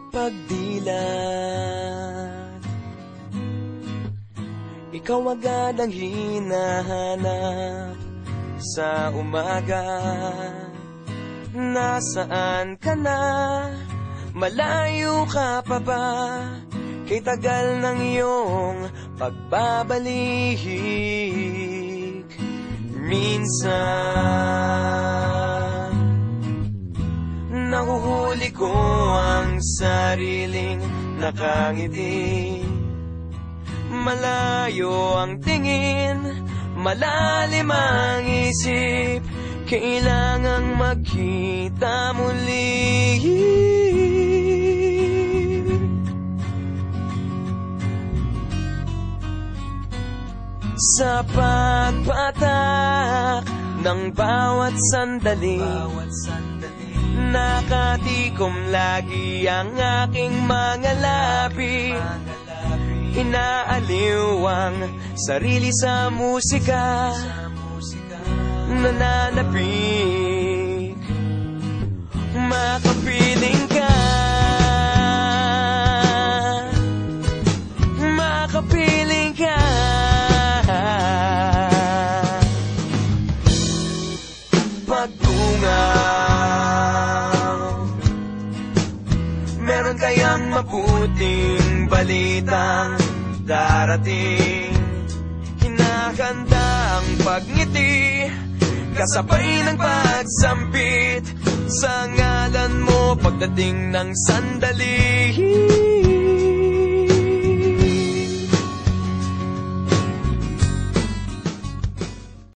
pagdilat. Ikaw agad ang hinahanap sa umaga. Nasaan ka na? Malayo ka pa ba? Kay tagal ng iyong pagbabalik. Minsan nahuhuli ko ang sariling nakangiti. Malayo ang tingin, malalim ang isip. Kailangang magkita muli. Sa pagpatak ng bawat sandali, nakatikom lagi ang aking mga labi. Inaaliw ang sarili sa musika, nananapik, makapiling ka, makapiling ka. Pagtungaw, meron kayang mabuting balitang darating. Hinahanda ang pagngiti, kasabay ng pagsampit sa ngalan mo pagdating ng sandali.